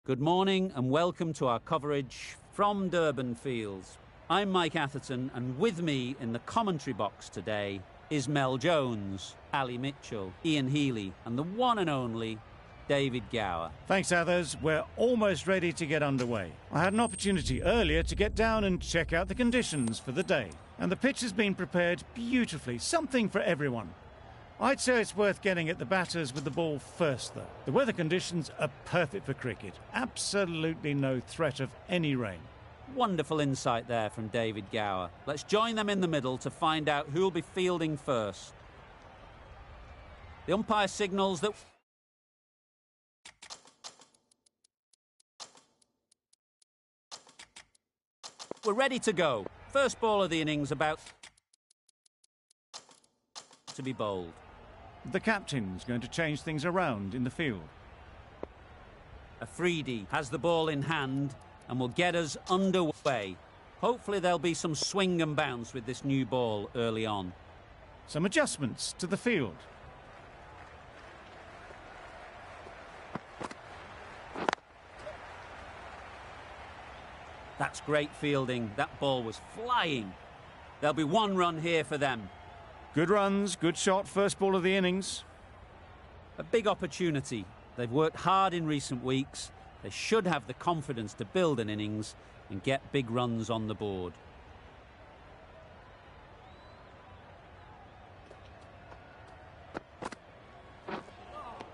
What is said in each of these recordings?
Good morning and welcome to our coverage from Durban Fields. I'm Mike Atherton, and with me in the commentary box today is Mel Jones, Ali Mitchell, Ian Healy and the one and only David Gower. Thanks, Athers. We're almost ready to get underway. I had an opportunity earlier to get down and check out the conditions for the day. And the pitch has been prepared beautifully, something for everyone. I'd say it's worth getting at the batters with the ball first, though. The weather conditions are perfect for cricket. Absolutely no threat of any rain. Wonderful insight there from David Gower. Let's join them in the middle to find out who'll be fielding first. The umpire signals that... we're ready to go. First ball of the innings about to be bowled. The captain's going to change things around in the field. Afridi has the ball in hand and will get us underway. Hopefully there'll be some swing and bounce with this new ball early on. Some adjustments to the field. That's great fielding. That ball was flying. There'll be one run here for them. Good runs, good shot, first ball of the innings. A big opportunity. They've worked hard in recent weeks. They should have the confidence to build an innings and get big runs on the board.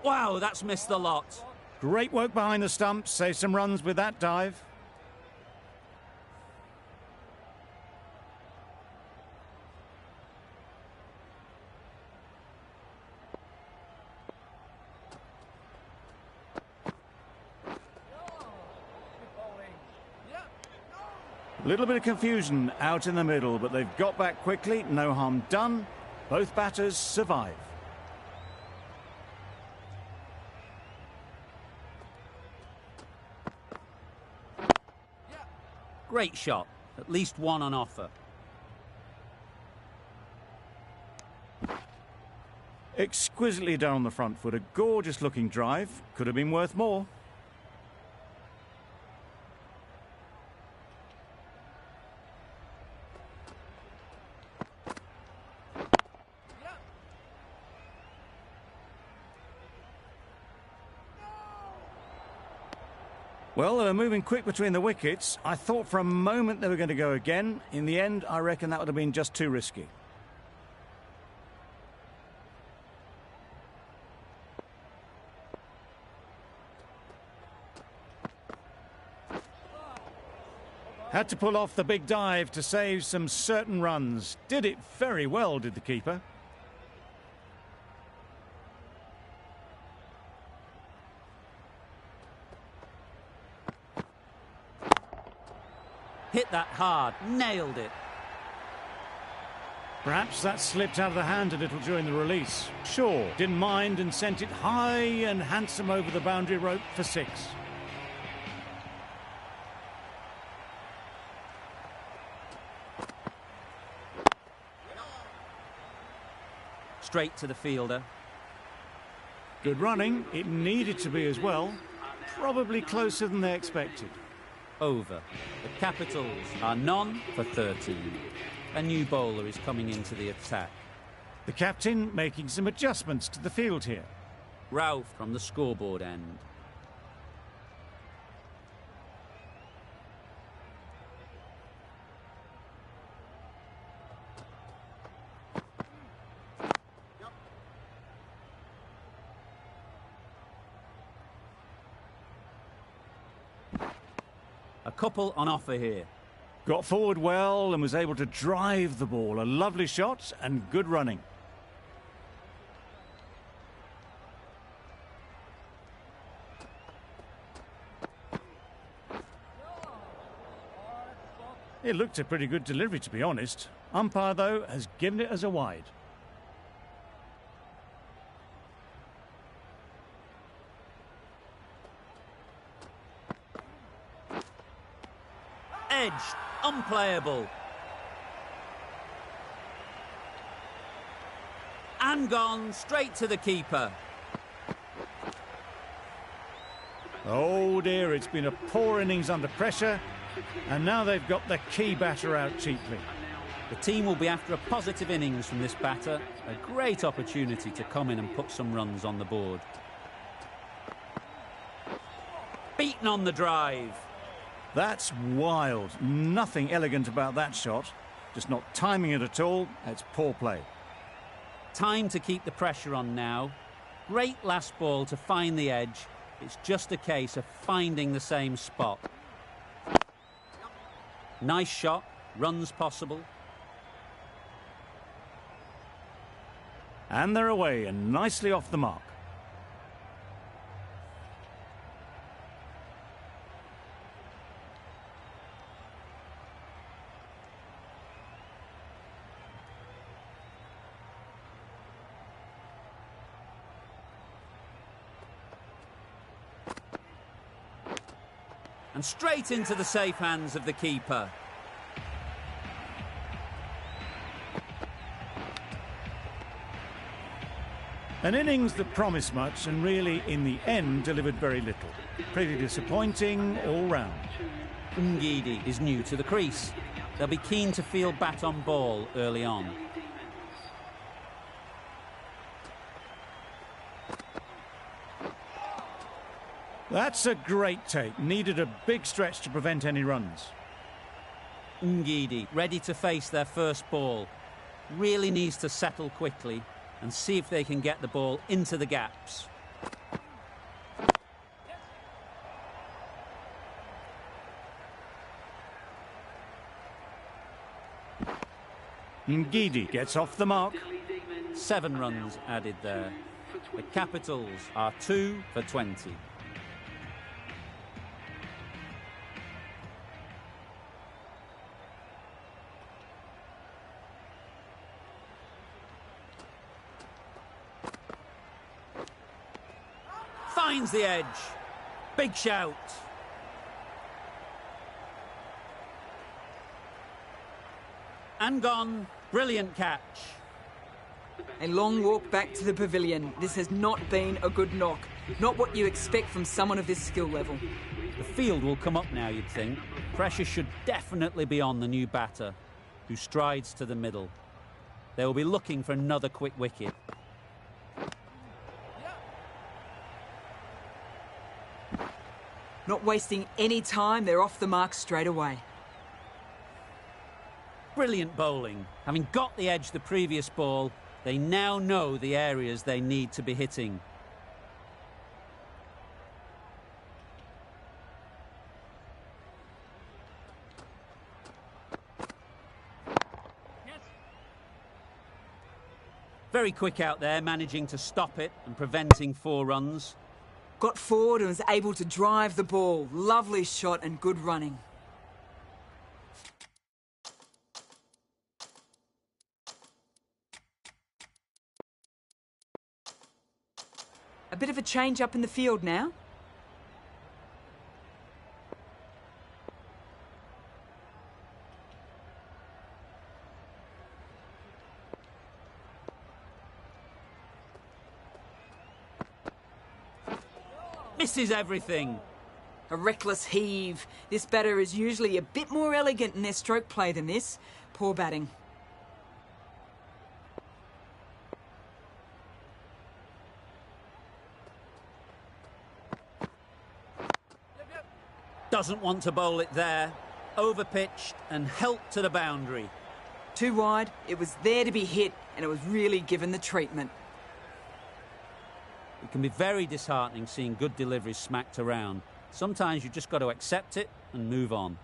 Wow, that's missed the lot. Great work behind the stumps, save some runs with that dive. A little bit of confusion out in the middle, but they've got back quickly. No harm done. Both batters survive. Great shot. At least one on offer. Exquisitely done on the front foot. A gorgeous looking drive. Could have been worth more. Well, they were moving quick between the wickets. I thought for a moment they were going to go again. In the end, I reckon that would have been just too risky. Had to pull off the big dive to save some certain runs. Did it very well, did the keeper. Hit that hard, nailed it. Perhaps that slipped out of the hand a little during the release. Shaw didn't mind and sent it high and handsome over the boundary rope for 6. Straight to the fielder. Good running. It needed to be as well. Probably closer than they expected. Over. The Capitals are none for 13. A new bowler is coming into the attack. The captain making some adjustments to the field here. Ralph from the scoreboard end. A couple on offer here. Got forward well and was able to drive the ball. A lovely shot and good running. It looked a pretty good delivery, to be honest. Umpire, though, has given it as a wide. Edged, unplayable. And gone straight to the keeper. Oh dear, it's been a poor innings under pressure, and now they've got the key batter out cheaply. The team will be after a positive innings from this batter. A great opportunity to come in and put some runs on the board. Beaten on the drive. That's wild. Nothing elegant about that shot. Just not timing it at all. It's poor play. Time to keep the pressure on now. Great last ball to find the edge. It's just a case of finding the same spot. Nice shot. Runs possible. And they're away and nicely off the mark. And straight into the safe hands of the keeper. An innings that promised much and really, in the end, delivered very little. Pretty disappointing all round. Ngidi is new to the crease. They'll be keen to field bat on ball early on. That's a great take. Needed a big stretch to prevent any runs. Ngidi ready to face their first ball. Really needs to settle quickly and see if they can get the ball into the gaps. Ngidi gets off the mark. 7 runs added there. The Capitals are 2 for 20. Finds the edge. Big shout. And gone. Brilliant catch. A long walk back to the pavilion. This has not been a good knock. Not what you expect from someone of this skill level. The field will come up now, you'd think. Pressure should definitely be on the new batter, who strides to the middle. They will be looking for another quick wicket. Not wasting any time, they're off the mark straight away. Brilliant bowling. Having got the edge the previous ball, they now know the areas they need to be hitting. Very quick out there, managing to stop it and preventing 4 runs. Got forward and was able to drive the ball. Lovely shot and good running. A bit of a change up in the field now. Misses everything. A reckless heave. This batter is usually a bit more elegant in their stroke play than this. Poor batting. Doesn't want to bowl it there. Overpitched and helped to the boundary. Too wide. It was there to be hit, and it was really given the treatment. It can be very disheartening seeing good deliveries smacked around. Sometimes you've just got to accept it and move on.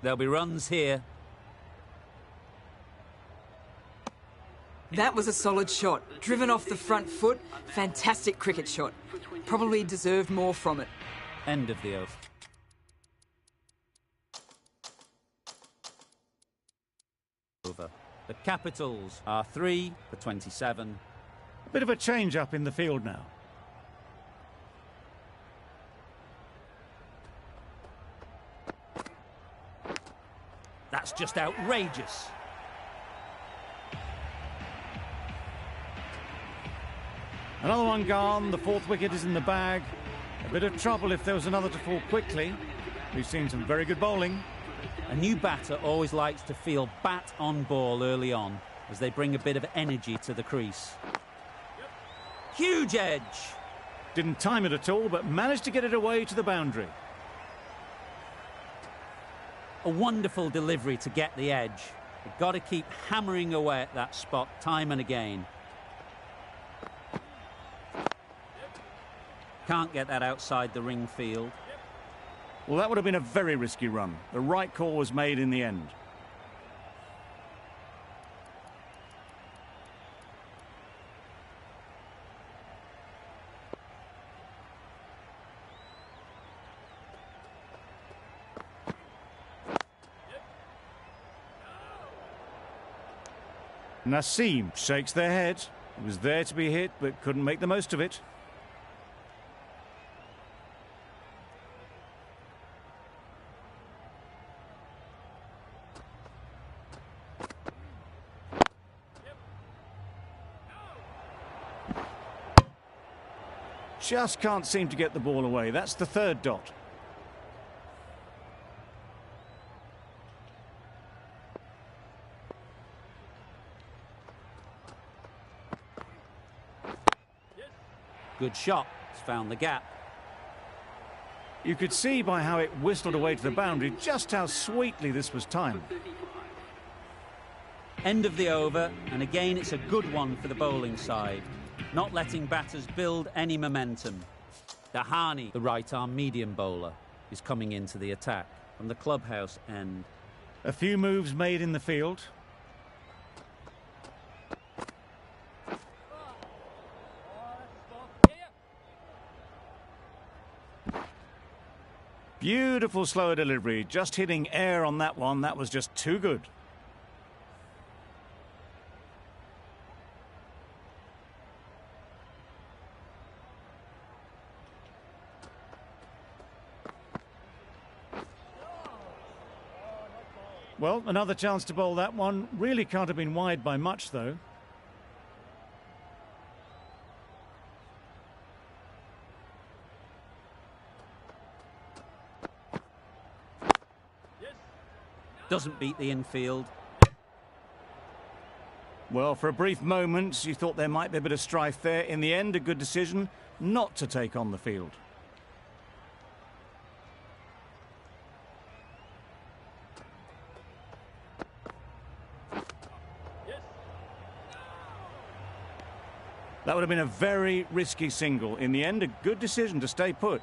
There'll be runs here. That was a solid shot. Driven off the front foot. Fantastic cricket shot. Probably deserved more from it. End of the over. The Capitals are 3 for 27. Bit of a change up in the field now. That's just outrageous. Another one gone. The fourth wicket is in the bag. A bit of trouble if there was another to fall quickly. We've seen some very good bowling. A new batter always likes to feel bat on ball early on as they bring a bit of energy to the crease. Huge edge. Didn't time it at all, but managed to get it away to the boundary. A wonderful delivery to get the edge. You've got to keep hammering away at that spot time and again. Can't get that outside the ring field. Well, that would have been a very risky run. The right call was made in the end. Naseem shakes their head. He was there to be hit, but couldn't make the most of it. Just can't seem to get the ball away. That's the third dot. Good shot. It's found the gap. You could see by how it whistled away to the boundary just how sweetly this was timed. End of the over, and again it's a good one for the bowling side, not letting batters build any momentum. Dahani, the right-arm medium bowler, is coming into the attack from the clubhouse end. A few moves made in the field. Beautiful slower delivery, just hitting air on that one. That was just too good. Well, another chance to bowl that one. Really can't have been wide by much, though. Doesn't beat the infield. Well, for a brief moment, you thought there might be a bit of strife there. In the end, a good decision not to take on the field. That would have been a very risky single. In the end, a good decision to stay put.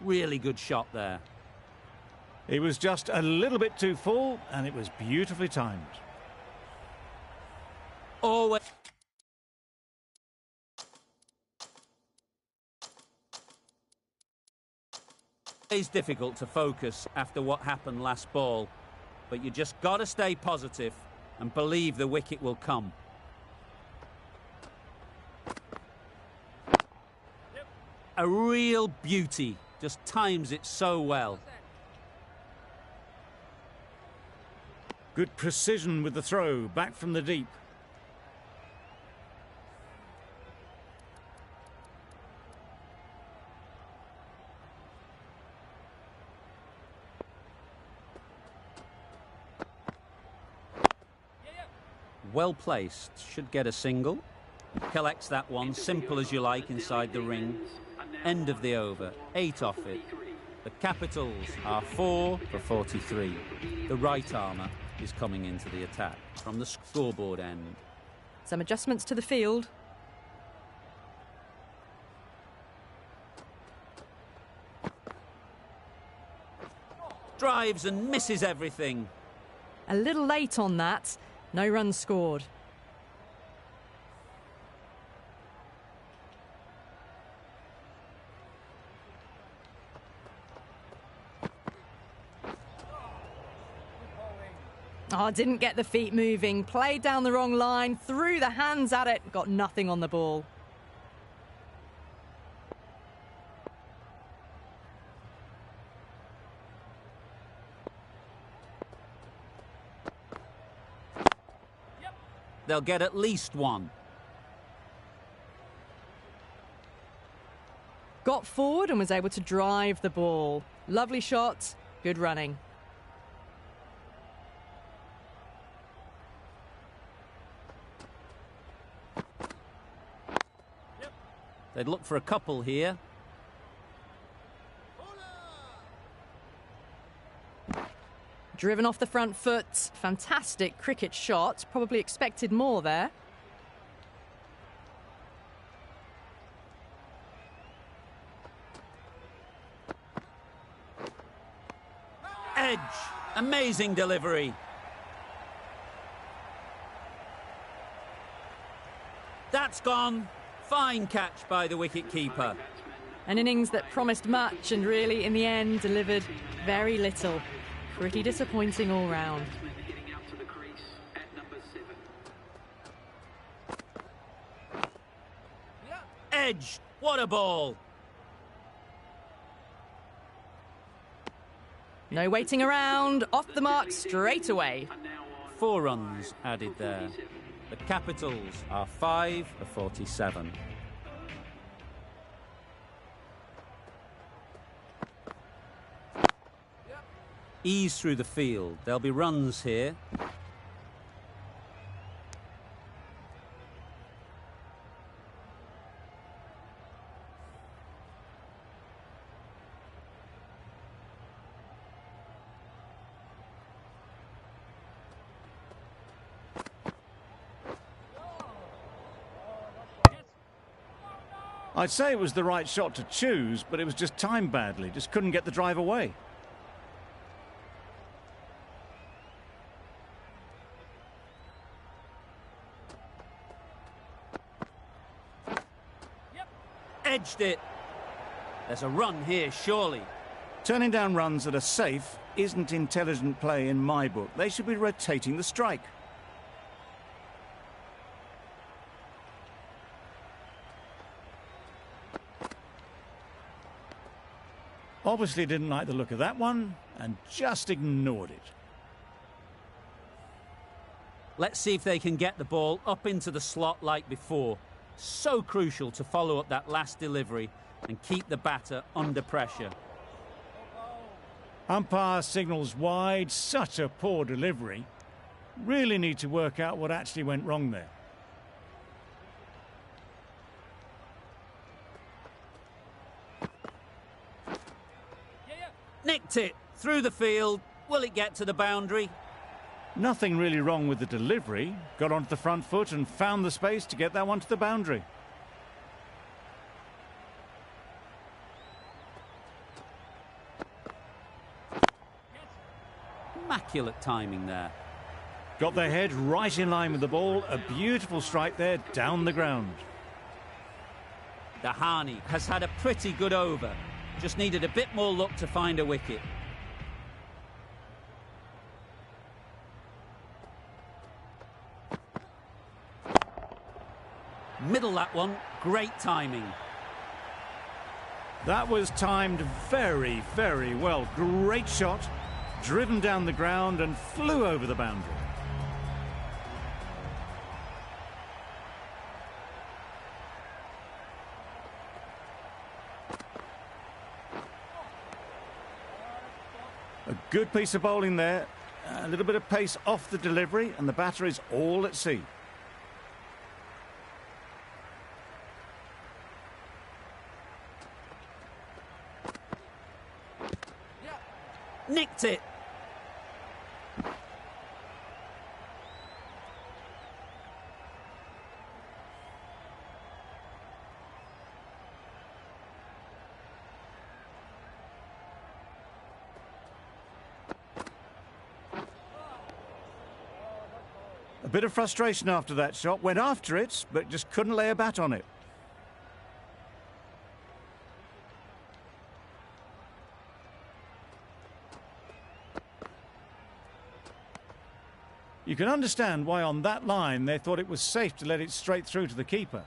Really good shot there. It was just a little bit too full, and it was beautifully timed. Always difficult to focus after what happened last ball, but you just got to stay positive and believe the wicket will come. A real beauty. Just times it so well. Good precision with the throw, back from the deep. Well placed. Should get a single. Collects that one, simple as you like, inside the ring. End of the over, 8 off it. The Capitals are 4 for 43. The right armour is coming into the attack from the scoreboard end. Some adjustments to the field. Drives and misses everything. A little late on that. No runs scored. Oh, didn't get the feet moving. Played down the wrong line. Threw the hands at it. Got nothing on the ball. they'll get at least one. Got forward and was able to drive the ball. Lovely shot, good running. They'd look for a couple here. Driven off the front foot. Fantastic cricket shot. Probably expected more there. Edge. Amazing delivery. That's gone. Fine catch by the wicket-keeper. An innings that promised much and really, in the end, delivered very little. Pretty disappointing all round. Edge. What a ball. No waiting around. Off the mark straight away. 4 runs added there. The Capitals are 5 for 47. Ease through the field. There'll be runs here. I'd say it was the right shot to choose, but it was just timed badly. Just couldn't get the drive away. Edged it. There's a run here, surely. Turning down runs that are safe isn't intelligent play in my book. They should be rotating the strike. Obviously didn't like the look of that one and just ignored it. Let's see if they can get the ball up into the slot like before. So crucial to follow up that last delivery and keep the batter under pressure. Umpire signals wide. Such a poor delivery. Really need to work out what actually went wrong there. Nicked it through the field. Will it get to the boundary? Nothing really wrong with the delivery. Got onto the front foot and found the space to get that one to the boundary. Immaculate timing there. Got their head right in line with the ball. A beautiful strike there down the ground. Dahani has had a pretty good over. Just needed a bit more luck to find a wicket. Middle that one. Great timing. That was timed very, very well. Great shot. Driven down the ground and flew over the boundary. A good piece of bowling there. A little bit of pace off the delivery and the batter is all at sea. Nicked it. A bit of frustration after that shot. Went after it, but just couldn't lay a bat on it. You can understand why on that line they thought it was safe to let it straight through to the keeper.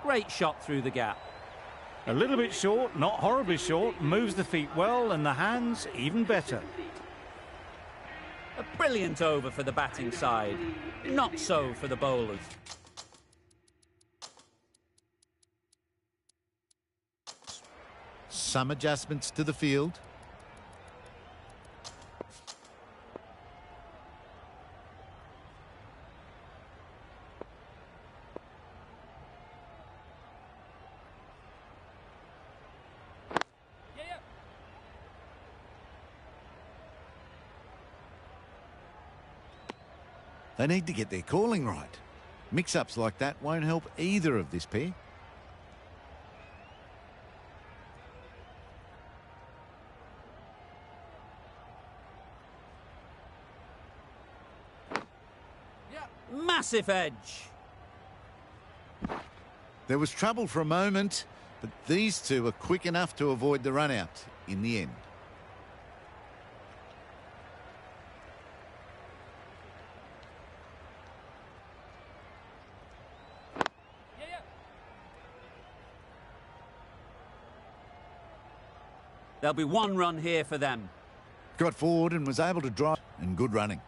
Great shot through the gap. A little bit short, not horribly short, moves the feet well and the hands even better. A brilliant over for the batting side. Not so for the bowlers. Some adjustments to the field. They need to get their calling right. Mix-ups like that won't help either of this pair. Massive edge. There was trouble for a moment, but these two are quick enough to avoid the run-out in the end. There'll be one run here for them. Got forward and was able to drive, and good running.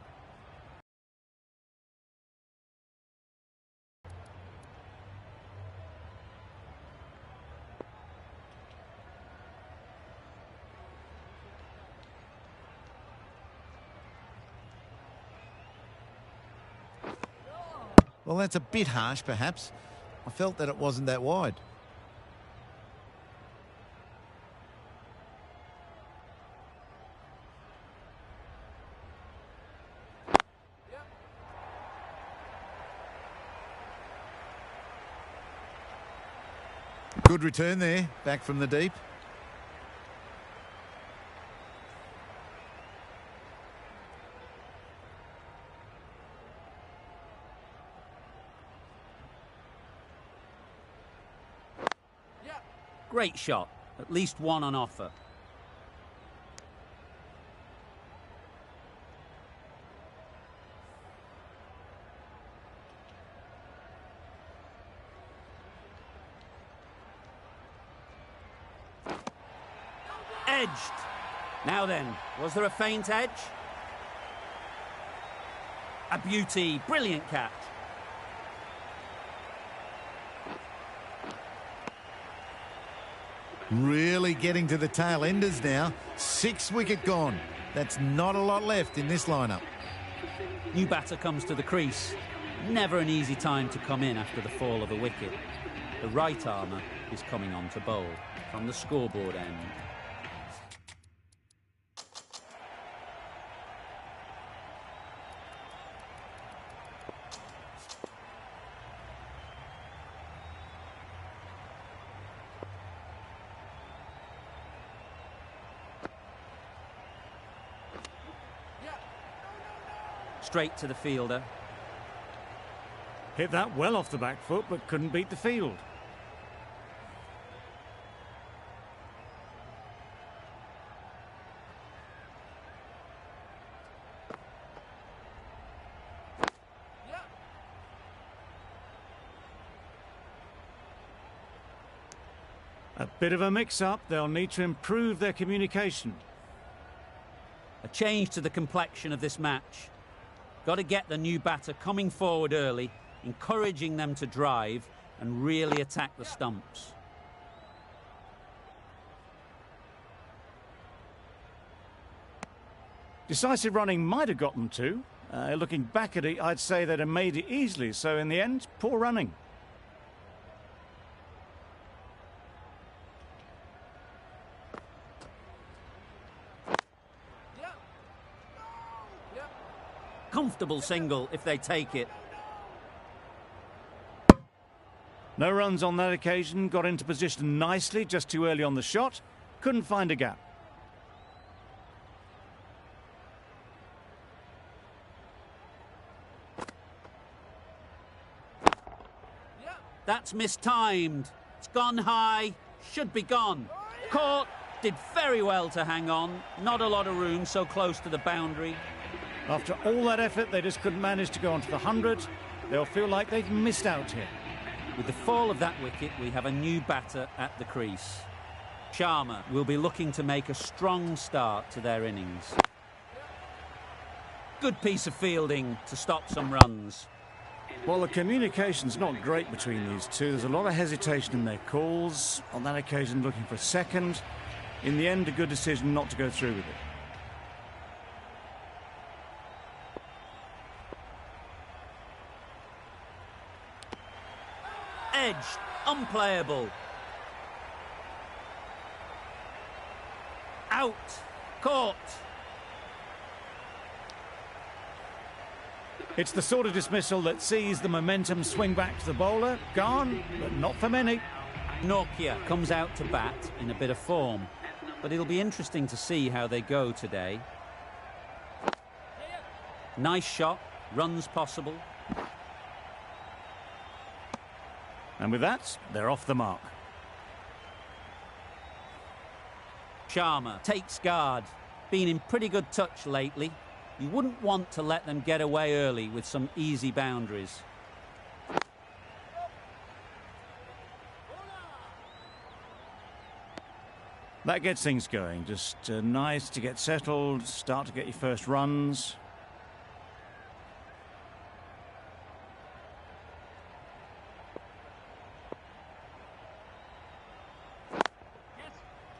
Well, that's a bit harsh, perhaps. I felt that it wasn't that wide. Good return there, back from the deep. Great shot. At least one on offer. Edged. Now then, was there a faint edge? A beauty. Brilliant catch. Really getting to the tail enders now. 6 wicket gone. That's not a lot left in this lineup. New batter comes to the crease. Never an easy time to come in after the fall of a wicket. The right armour is coming on to bowl from the scoreboard end. Straight to the fielder. Hit that well off the back foot, but couldn't beat the field. A bit of a mix-up. They'll need to improve their communication. A change to the complexion of this match. Got to get the new batter coming forward early, encouraging them to drive and really attack the stumps. Decisive running might have got them to. Looking back at it, I'd say they'd have made it easily. So in the end, poor running. Comfortable single if they take it. No runs on that occasion. Got into position nicely, just too early on the shot. Couldn't find a gap. That's mistimed. It's gone high. Should be gone. Caught. Did very well to hang on. Not a lot of room so close to the boundary. After all that effort, they just couldn't manage to go onto the 100. They'll feel like they've missed out here. With the fall of that wicket, we have a new batter at the crease. Sharma will be looking to make a strong start to their innings. Good piece of fielding to stop some runs. Well, the communication's not great between these two. There's a lot of hesitation in their calls. On that occasion, looking for a second. In the end, a good decision not to go through with it. Edged, unplayable. Out, caught. It's the sort of dismissal that sees the momentum swing back to the bowler. Gone, but not for many. Nokia comes out to bat in a bit of form, but it'll be interesting to see how they go today. Nice shot, runs possible. And with that, they're off the mark. Sharma takes guard. Been in pretty good touch lately. You wouldn't want to let them get away early with some easy boundaries. That gets things going. Just nice to get settled, start to get your first runs.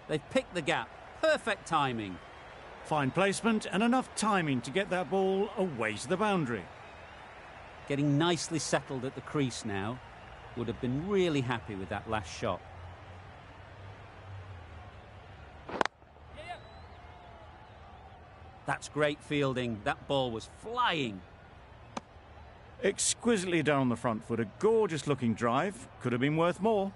They've picked the gap. Perfect timing. Fine placement and enough timing to get that ball away to the boundary. Getting nicely settled at the crease now. Would have been really happy with that last shot. That's great fielding. That ball was flying. Exquisitely done on the front foot. A gorgeous looking drive. Could have been worth more.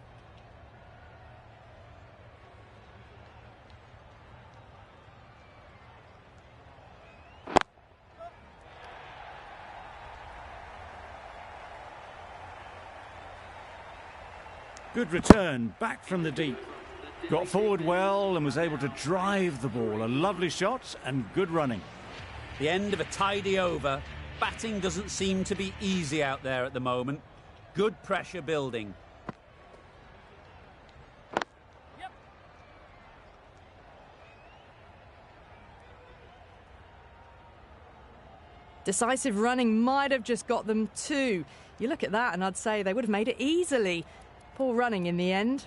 Good return, back from the deep. Got forward well and was able to drive the ball. A lovely shot and good running. The end of a tidy over. Batting doesn't seem to be easy out there at the moment. Good pressure building. Decisive running might have just got them two. You look at that and I'd say they would have made it easily. Poor running in the end.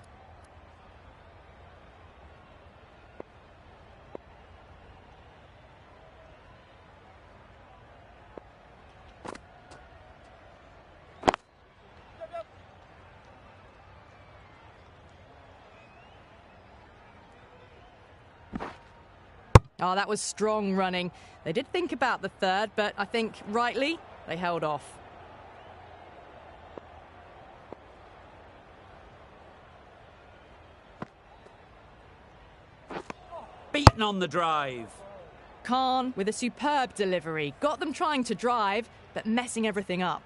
Oh, that was strong running. They did think about the third, but I think rightly they held off. Beaten on the drive. Khan with a superb delivery. Got them trying to drive, but messing everything up.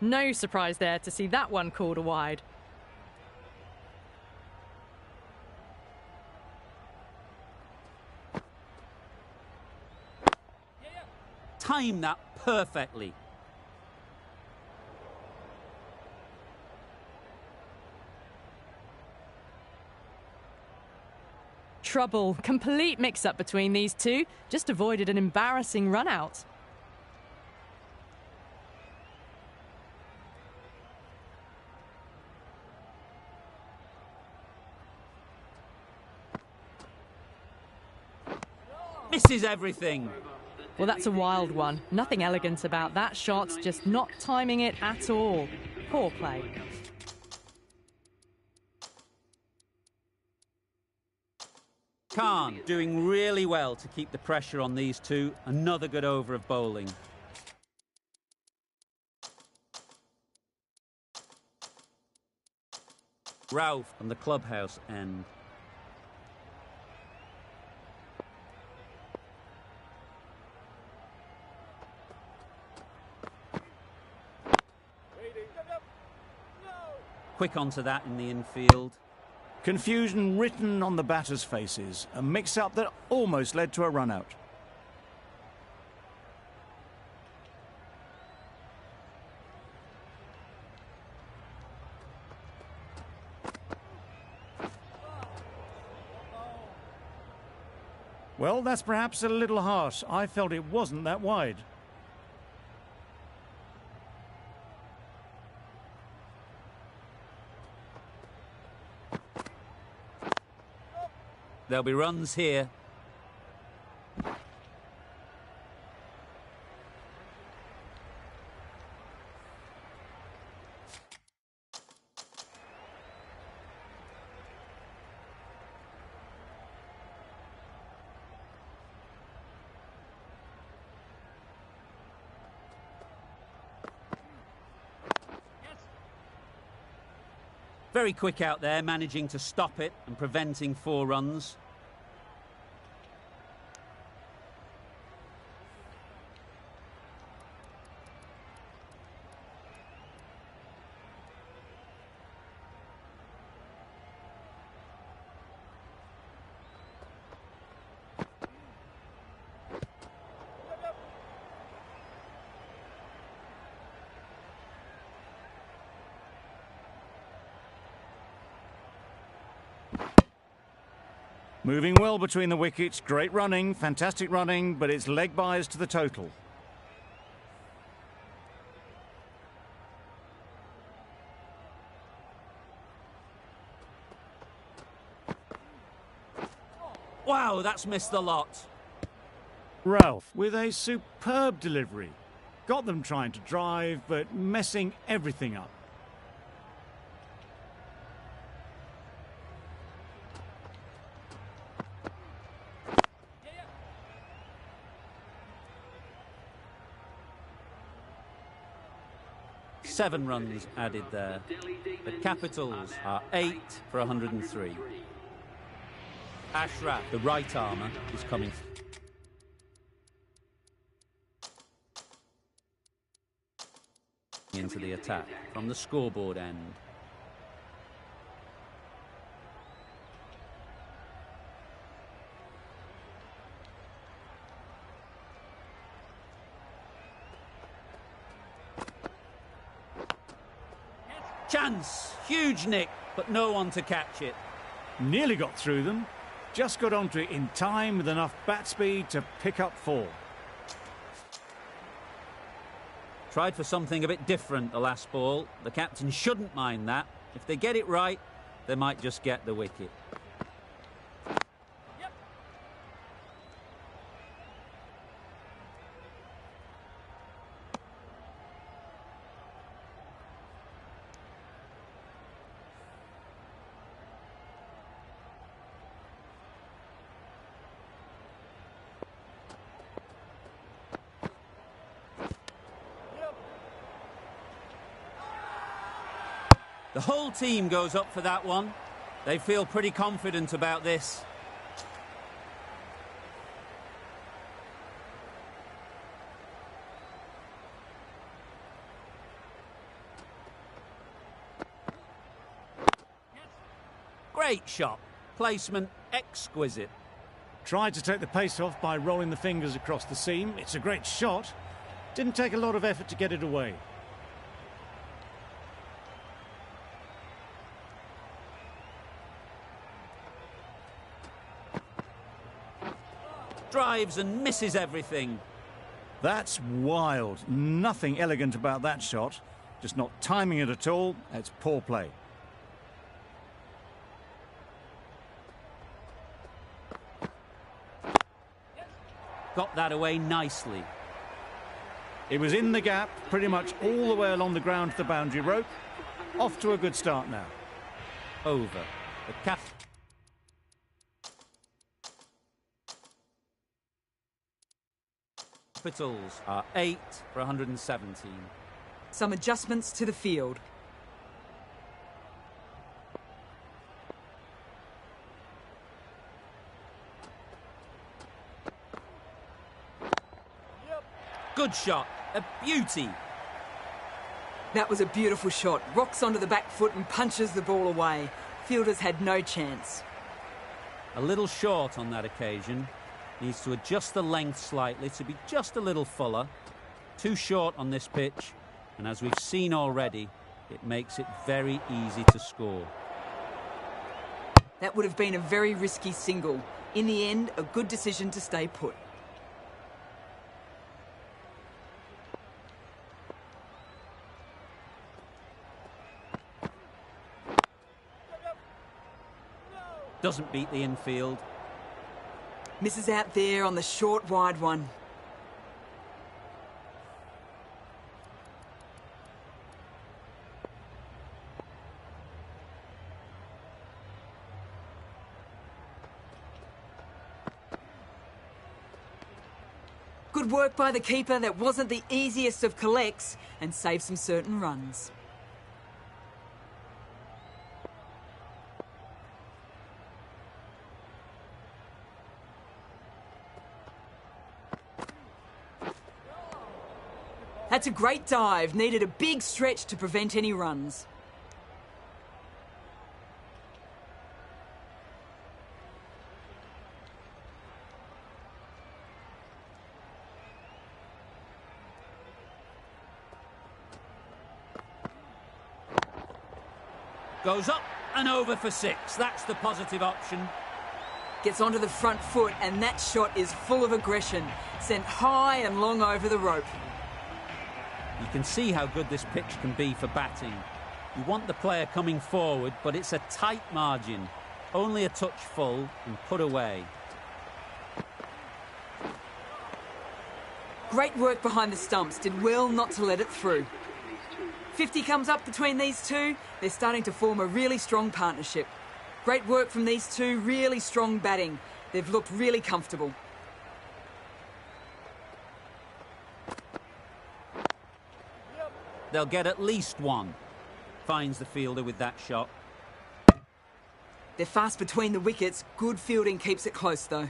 No surprise there to see that one called a wide. Timed that perfectly. Trouble. Complete mix-up between these two. Just avoided an embarrassing run-out. Misses everything. Well, that's a wild one. Nothing elegant about that shot, just not timing it at all. Poor play. Khan doing really well to keep the pressure on these two. Another good over of bowling. Ralph on the clubhouse end. Quick onto that in the infield. Confusion written on the batters' faces. A mix-up that almost led to a run-out. Well, that's perhaps a little harsh. I felt it wasn't that wide. There'll be runs here. Very quick out there, managing to stop it and preventing 4 runs. Moving well between the wickets, great running, fantastic running, but it's leg byes to the total. Wow, that's missed the lot. Ralph with a superb delivery. Got them trying to drive, but messing everything up. Seven runs added there. The Capitals are 8 for 103. Ashraf, the right armour, is coming. Into the attack from the scoreboard end. Chance, huge nick, but no one to catch it. Nearly got through them. Just got onto it in time with enough bat speed to pick up 4. Tried for something a bit different the last ball. The captain shouldn't mind that. If they get it right, they might just get the wicket. The whole team goes up for that one. They feel pretty confident about this. Great shot. Placement exquisite. Tried to take the pace off by rolling the fingers across the seam. It's a great shot. Didn't take a lot of effort to get it away. Drives and misses everything. That's wild. Nothing elegant about that shot. Just not timing it at all. It's poor play. Got that away nicely. It was in the gap, pretty much all the way along the ground to the boundary rope. Off to a good start now. Over. The Capitals are 8 for 117. Some adjustments to the field. Good shot. A beauty. That was a beautiful shot. Rocks onto the back foot and punches the ball away. Fielders had no chance. A little short on that occasion. Needs to adjust the length slightly to be just a little fuller. Too short on this pitch. And as we've seen already, it makes it very easy to score. That would have been a very risky single. In the end, a good decision to stay put. Doesn't beat the infield. Misses out there on the short, wide one. Good work by the keeper. That wasn't the easiest of collects and saved some certain runs. That's a great dive. Needed a big stretch to prevent any runs. Goes up and over for 6. That's the positive option. Gets onto the front foot and that shot is full of aggression. Sent high and long over the rope. You can see how good this pitch can be for batting. You want the player coming forward, but it's a tight margin. Only a touch full and put away. Great work behind the stumps. Did well not to let it through. 50 comes up between these two. They're starting to form a really strong partnership. Great work from these two. Really strong batting. They've looked really comfortable. They'll get at least one. Finds the fielder with that shot. They're fast between the wickets. Good fielding keeps it close though.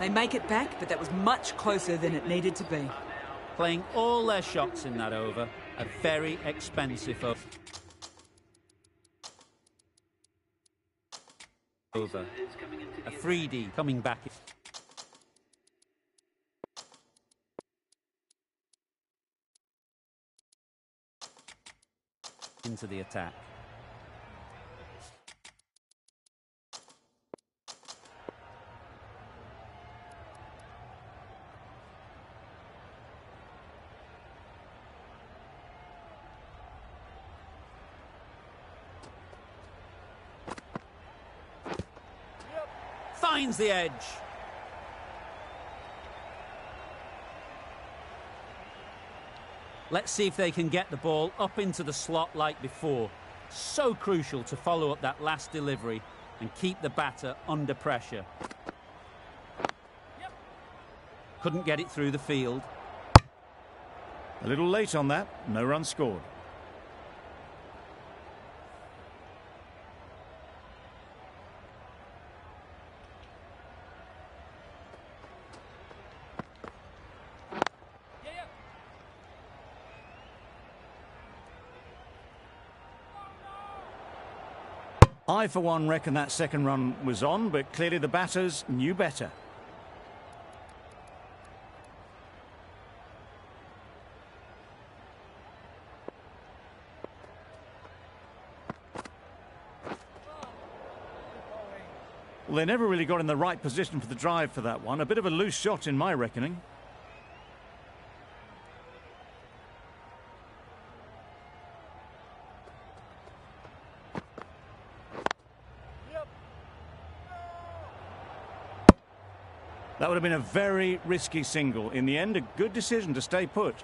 They make it back, but that was much closer than it needed to be. Playing all their shots in that over. A very expensive over. A 3D coming back into the attack. Finds the edge. Let's see if they can get the ball up into the slot like before. So crucial to follow up that last delivery and keep the batter under pressure. Couldn't get it through the field. A little late on that. No run scored. I, for one, reckon that second run was on, but clearly the batters knew better. Well, they never really got in the right position for the drive for that one. A bit of a loose shot in my reckoning. That would have been a very risky single. In the end, a good decision to stay put.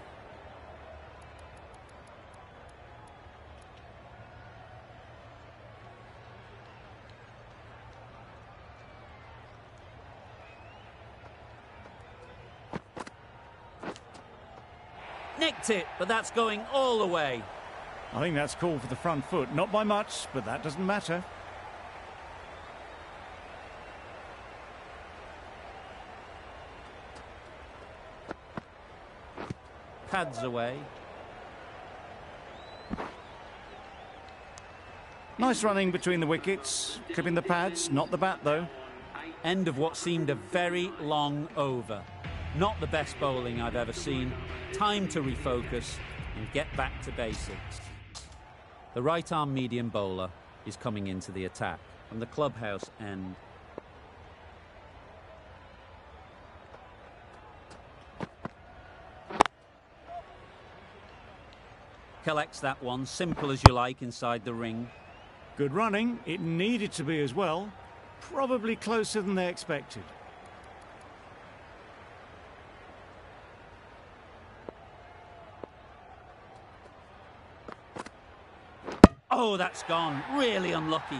Nicked it, but that's going all the way. I think that's called for the front foot. Not by much, but that doesn't matter. Pads away. Nice running between the wickets. Clipping the pads, not the bat though. End of what seemed a very long over. Not the best bowling I've ever seen. Time to refocus and get back to basics. The right-arm medium bowler is coming into the attack from the clubhouse end. Collects that one, simple as you like, inside the ring. Good running. It needed to be as well. Probably closer than they expected. Oh, that's gone. Really unlucky.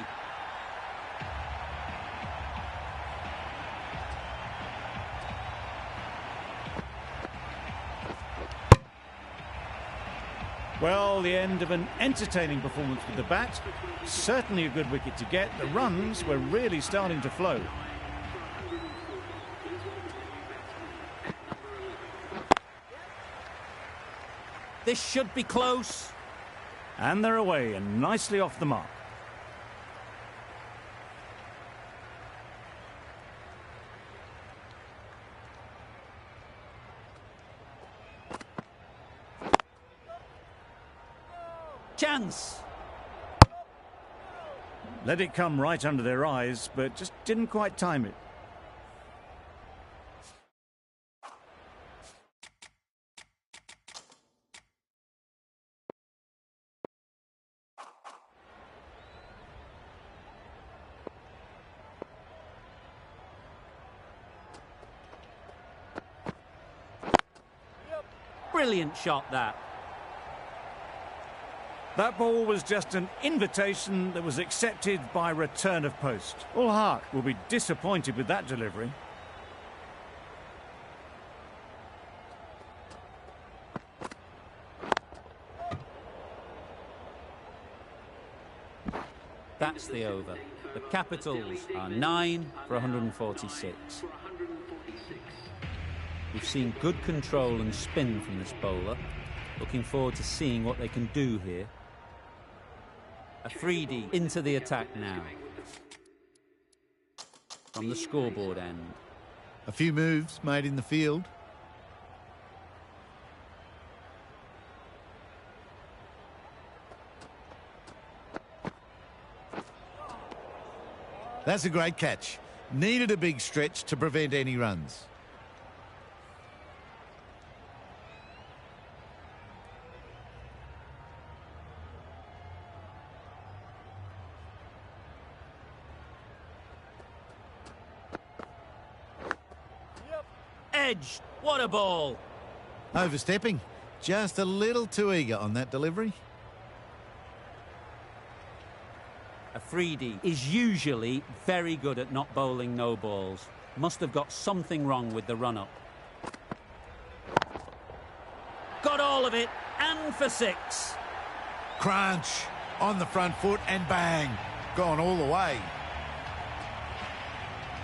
Well, the end of an entertaining performance with the bat. Certainly a good wicket to get. The runs were really starting to flow. This should be close. And they're away and nicely off the mark. Chance. Let it come right under their eyes, but just didn't quite time it. Brilliant shot, that. That ball was just an invitation that was accepted by return of post. Ul Haq will be disappointed with that delivery. That's the over. The Capitals are 9 for 146. We've seen good control and spin from this bowler. Looking forward to seeing what they can do here. Afridi into the attack now. From the scoreboard end. A few moves made in the field. That's a great catch. Needed a big stretch to prevent any runs. Edged. What a ball. Overstepping. Just a little too eager on that delivery. Afridi is usually very good at not bowling no balls. Must have got something wrong with the run-up. Got all of it, and for 6. Crunch on the front foot and bang. Gone all the way.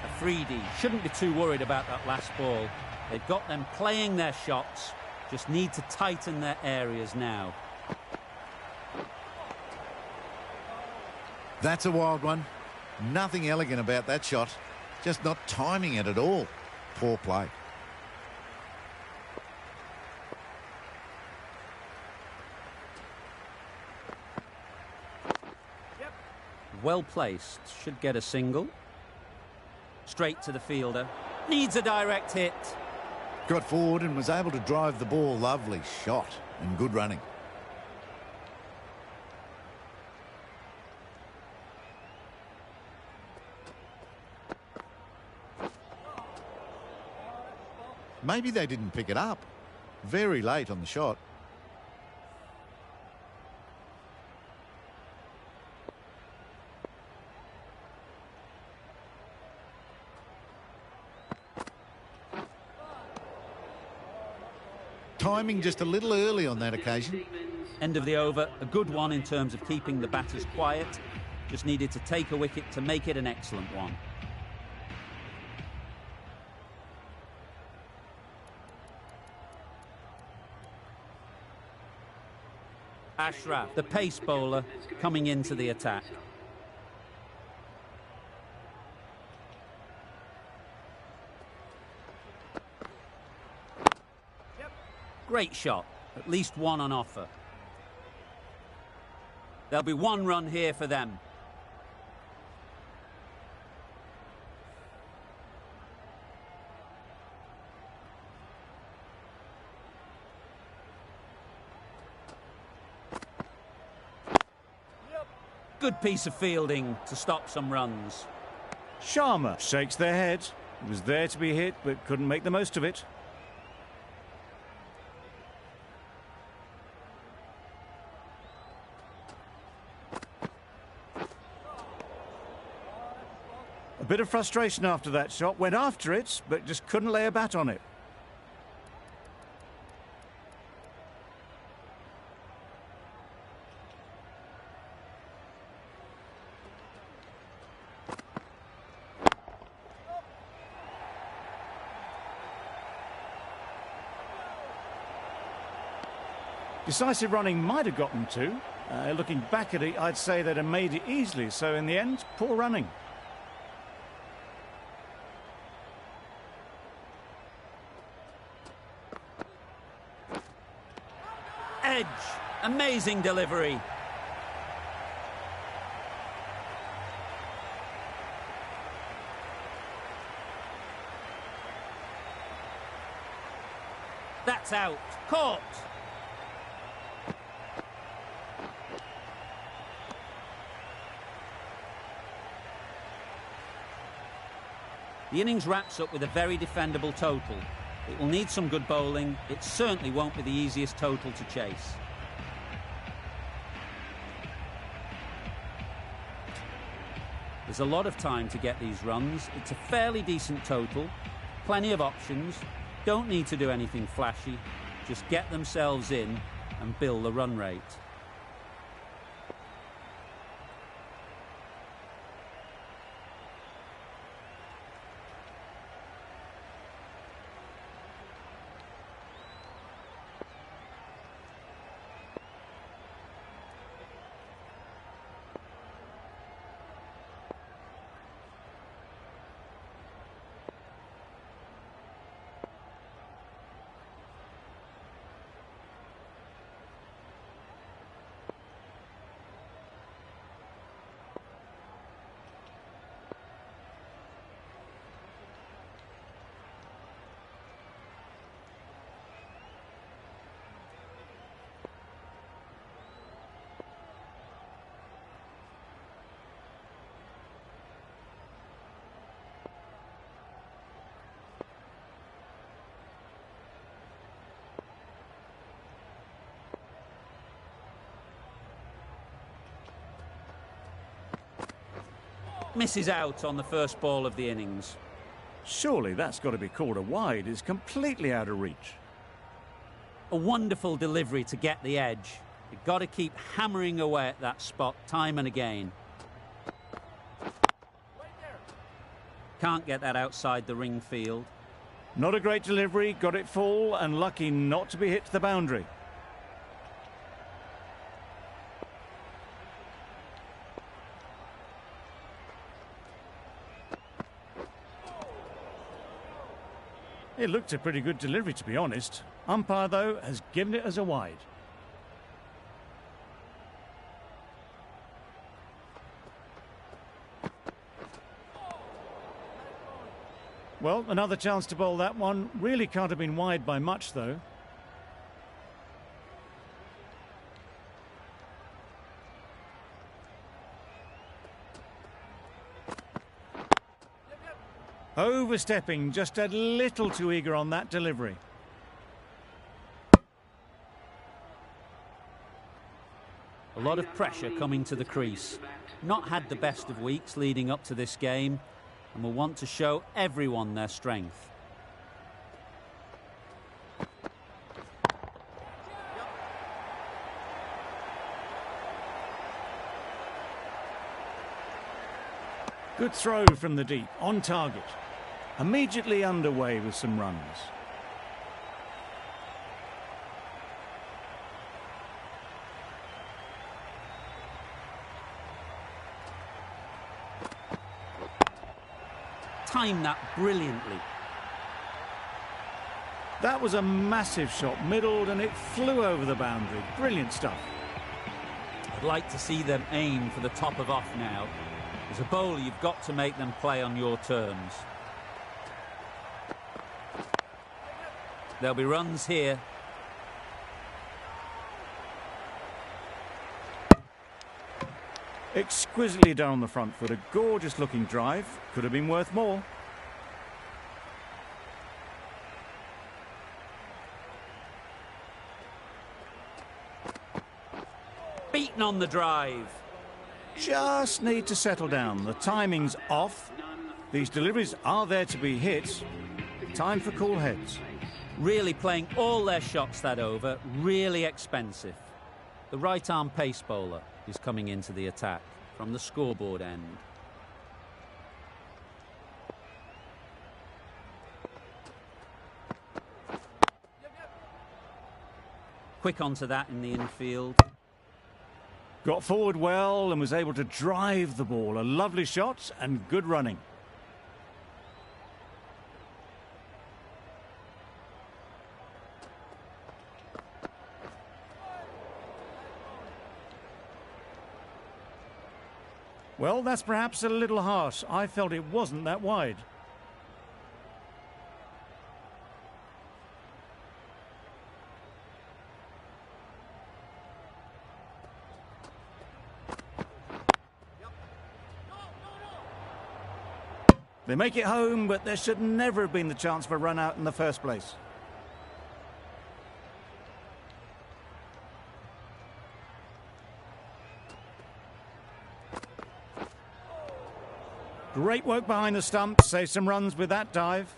Afridi shouldn't be too worried about that last ball. They've got them playing their shots. Just need to tighten their areas now. That's a wild one. Nothing elegant about that shot. Just not timing it at all. Poor play. Well placed. Should get a single. Straight to the fielder. Needs a direct hit. Got forward and was able to drive the ball. Lovely shot and good running. Maybe they didn't pick it up. Very late on the shot. timing just a little early on that occasion. End of the over, a good one in terms of keeping the batters quiet. Just needed to take a wicket to make it an excellent one. Ashraf, the pace bowler, coming into the attack. Great shot, at least one on offer. There'll be one run here for them. Good piece of fielding to stop some runs. Sharma shakes their head. It was there to be hit, but couldn't make the most of it. A bit of frustration after that shot. Went after it, but just couldn't lay a bat on it. Decisive running might have gotten two. Looking back at it, I'd say they'd have made it easily. So in the end, poor running. Edge, amazing delivery. That's out, caught. The innings wraps up with a very defendable total. It will need some good bowling. It certainly won't be the easiest total to chase. There's a lot of time to get these runs. It's a fairly decent total. Plenty of options. Don't need to do anything flashy. Just get themselves in and build the run rate. Misses out on the first ball of the innings. Surely that's got to be called a wide. It's completely out of reach. A wonderful delivery to get the edge. You've got to keep hammering away at that spot time and again. Can't get that outside the ring field. Not a great delivery, got it full and lucky not to be hit to the boundary. It looked a pretty good delivery, to be honest. Umpire, though, has given it as a wide. Well, another chance to bowl that one. Really can't have been wide by much, though. Overstepping, just a little too eager on that delivery. A lot of pressure coming to the crease. Not had the best of weeks leading up to this game and will want to show everyone their strength. Good throw from the deep, on target. Immediately underway with some runs. Timed that brilliantly. That was a massive shot, middled, and it flew over the boundary. Brilliant stuff. I'd like to see them aim for the top of off now. As a bowler, you've got to make them play on your terms. There'll be runs here. Exquisitely done on the front foot. A gorgeous looking drive. Could have been worth more. Beaten on the drive. Just need to settle down. The timing's off. These deliveries are there to be hit. Time for cool heads. Really playing all their shots that over. Really expensive. The right-arm pace bowler is coming into the attack from the scoreboard end. Quick onto that in the infield. Got forward well and was able to drive the ball. A lovely shot and good running. Well, that's perhaps a little harsh. I felt it wasn't that wide. They make it home, but there should never have been the chance for a run out in the first place. Great work behind the stump, save some runs with that dive.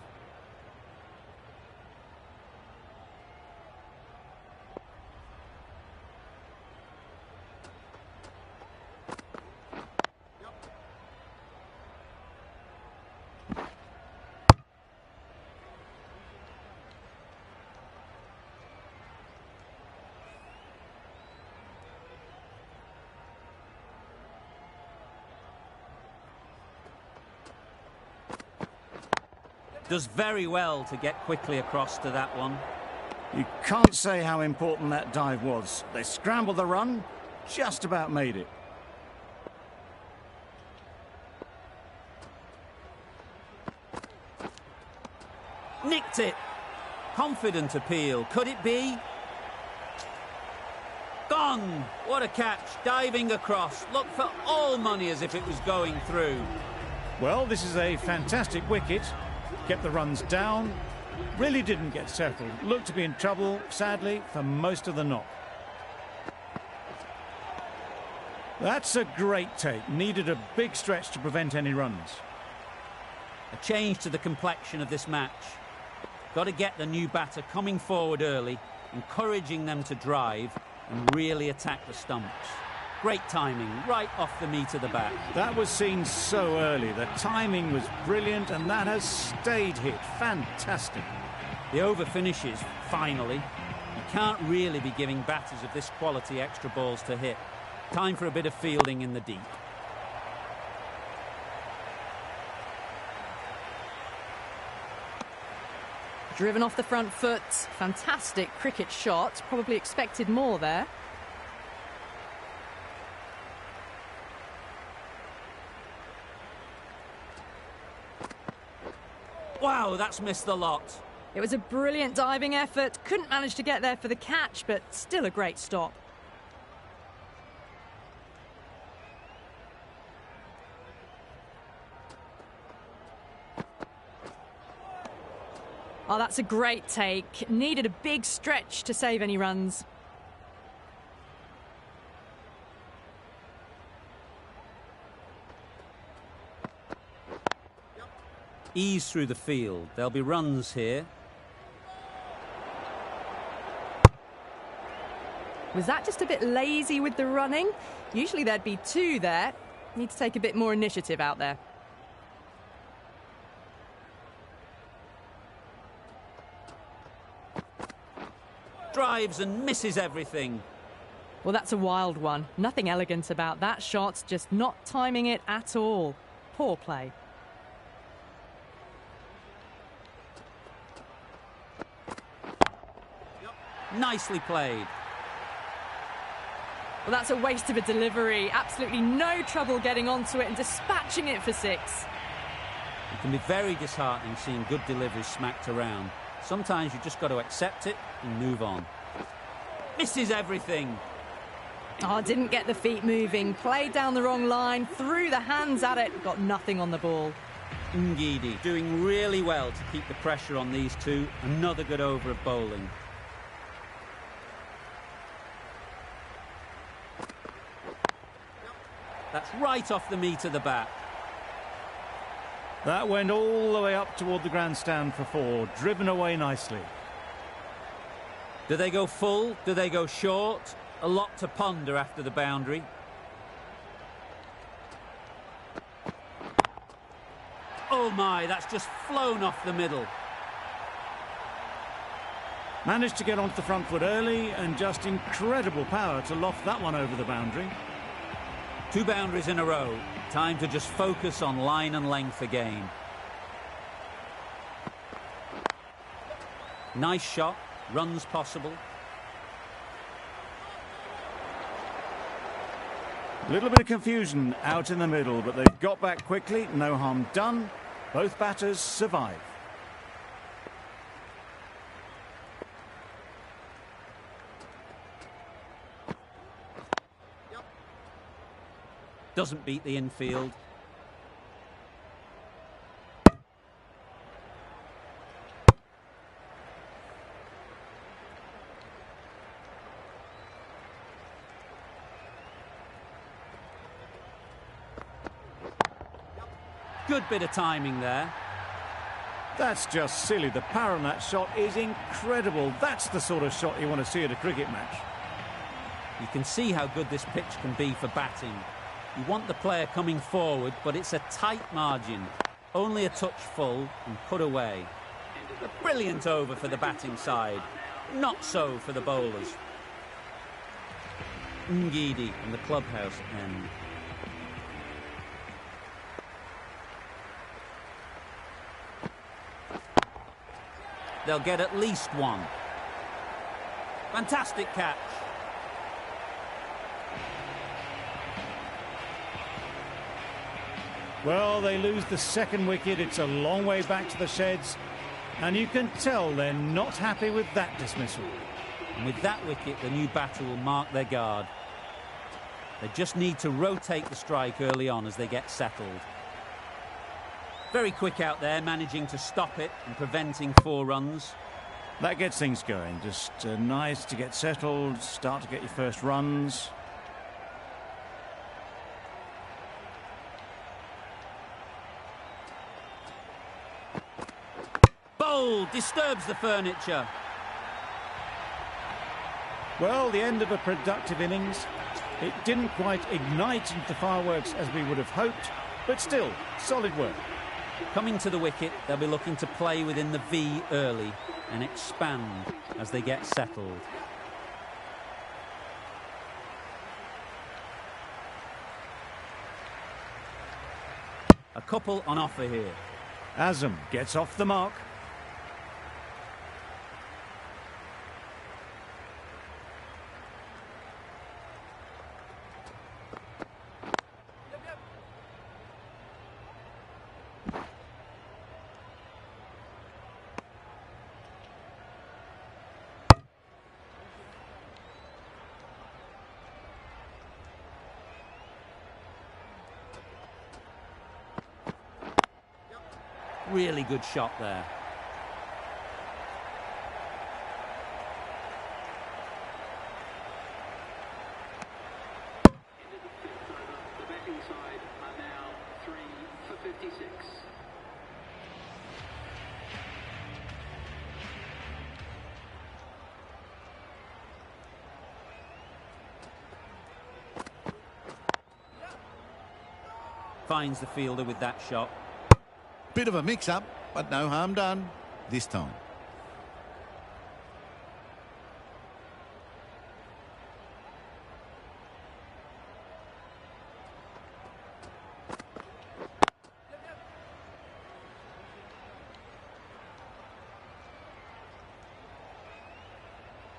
Does very well to get quickly across to that one. You can't say how important that dive was. They scrambled the run, just about made it. Nicked it. Confident appeal. Could it be? Gone. What a catch. Diving across. Looked for all money as if it was going through. Well, this is a fantastic wicket. Kept the runs down. Really didn't get settled. Looked to be in trouble, sadly, for most of the knock. That's a great take. Needed a big stretch to prevent any runs. A change to the complexion of this match. Got to get the new batter coming forward early, encouraging them to drive and really attack the stumps. Great timing, right off the meat of the bat. That was seen so early. The timing was brilliant and that has stayed hit. Fantastic. The over finishes, finally. You can't really be giving batters of this quality extra balls to hit. Time for a bit of fielding in the deep. Driven off the front foot. Fantastic cricket shot. Probably expected more there. Wow, that's missed the lot. It was a brilliant diving effort. Couldn't manage to get there for the catch, but still a great stop. Oh, that's a great take. Needed a big stretch to save any runs. Ease through the field. There'll be runs here. Was that just a bit lazy with the running? Usually there'd be two there. Need to take a bit more initiative out there. drives and misses everything. Well, that's a wild one. Nothing elegant about that shot, just not timing it at all. Poor play. Nicely played. Well, that's a waste of a delivery. Absolutely no trouble getting onto it and dispatching it for 6. It can be very disheartening seeing good deliveries smacked around. Sometimes you just got to accept it and move on. Misses everything. Oh, didn't get the feet moving. Played down the wrong line, threw the hands at it, got nothing on the ball. Ngidi doing really well to keep the pressure on these two. Another good over of bowling. That's right off the meat of the bat. That went all the way up toward the grandstand for 4, driven away nicely. Do they go full? Do they go short? A lot to ponder after the boundary. Oh my, that's just flown off the middle. Managed to get onto the front foot early and just incredible power to loft that one over the boundary. 2 boundaries in a row. Time to just focus on line and length again. Nice shot. Runs possible. A little bit of confusion out in the middle, but they've got back quickly. No harm done. Both batters survive. Doesn't beat the infield. Good bit of timing there. That's just silly. The power on that shot is incredible. That's the sort of shot you want to see at a cricket match. You can see how good this pitch can be for batting. You want the player coming forward, but it's a tight margin. Only a touch full and put away. A brilliant over for the batting side. Not so for the bowlers. Ngidi and the clubhouse end. They'll get at least 1. Fantastic catch. Well, they lose the second wicket. It's a long way back to the sheds. And you can tell they're not happy with that dismissal. And with that wicket, the new batter will mark their guard. They just need to rotate the strike early on as they get settled. Very quick out there, managing to stop it and preventing 4 runs. That gets things going. Just nice to get settled, start to get your first runs. Bold, disturbs the furniture. Well, the end of a productive innings. It didn't quite ignite into the fireworks as we would have hoped, but still, solid work. Coming to the wicket, they'll be looking to play within the V early and expand as they get settled. A couple on offer here. Azam gets off the mark. Really good shot there. The betting side are now 3 for 56. Finds the fielder with that shot. Bit of a mix-up, but no harm done this time.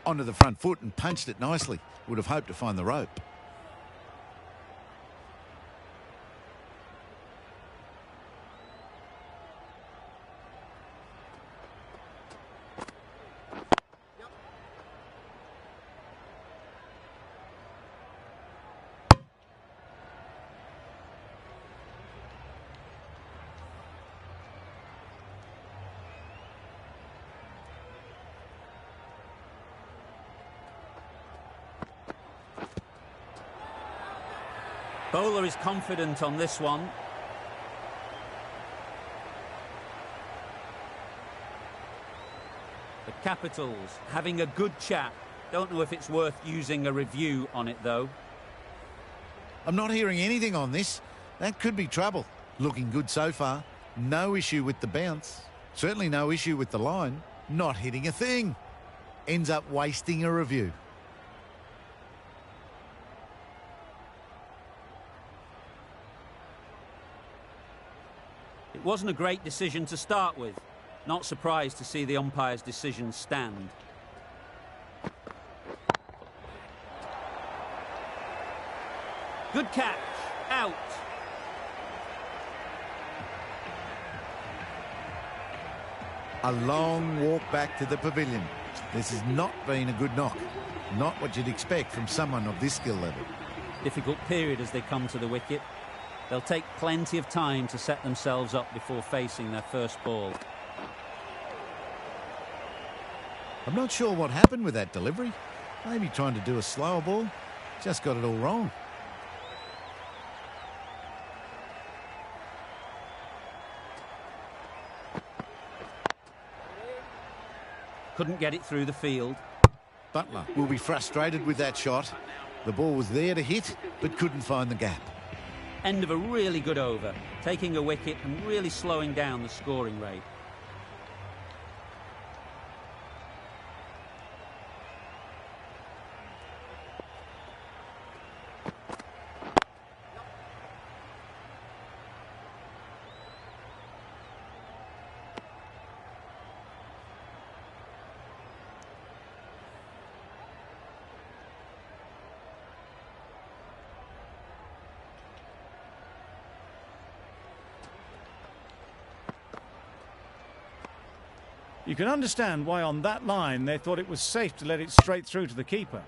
onto the front foot and punched it nicely. Would have hoped to find the rope. Bowler is confident on this one. The Capitals having a good chat. Don't know if it's worth using a review on it, though. I'm not hearing anything on this. That could be trouble. Looking good so far. No issue with the bounce. Certainly no issue with the line. Not hitting a thing. Ends up wasting a review. It wasn't a great decision to start with. Not surprised to see the umpire's decision stand. Good catch. Out. A long walk back to the pavilion. This has not been a good knock. Not what you'd expect from someone of this skill level. Difficult period as they come to the wicket. They'll take plenty of time to set themselves up before facing their first ball. I'm not sure what happened with that delivery. Maybe trying to do a slower ball. Just got it all wrong. Couldn't get it through the field. Butler will be frustrated with that shot. The ball was there to hit, but couldn't find the gap. End of a really good over, taking a wicket and really slowing down the scoring rate. You can understand why on that line they thought it was safe to let it straight through to the keeper.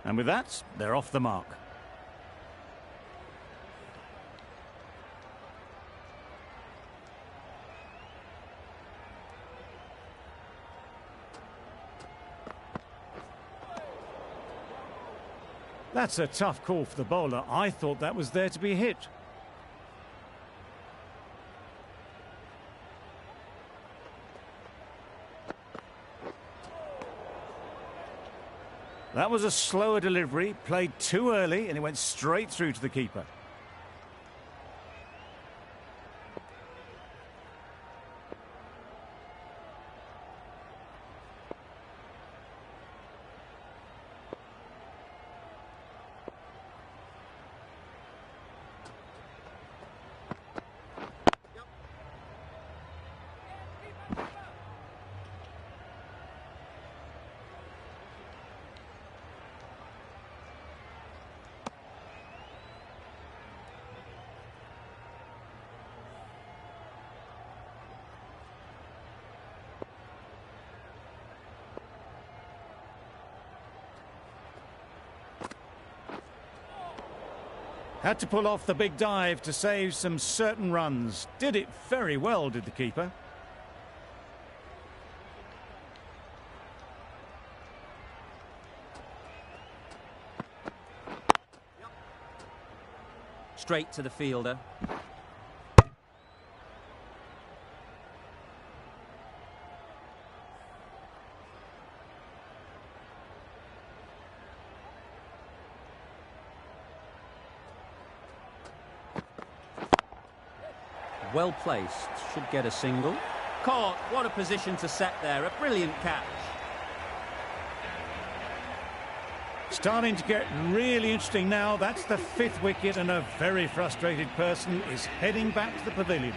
And with that, they're off the mark. That's a tough call for the bowler. I thought that was there to be hit. That was a slower delivery, played too early, and it went straight through to the keeper. Had to pull off the big dive to save some certain runs. Did it very well, did the keeper. Straight to the fielder. Well placed, should get a single. Caught, what a position to set there, a brilliant catch. starting to get really interesting now. That's the 5th wicket, and a very frustrated person is heading back to the pavilion.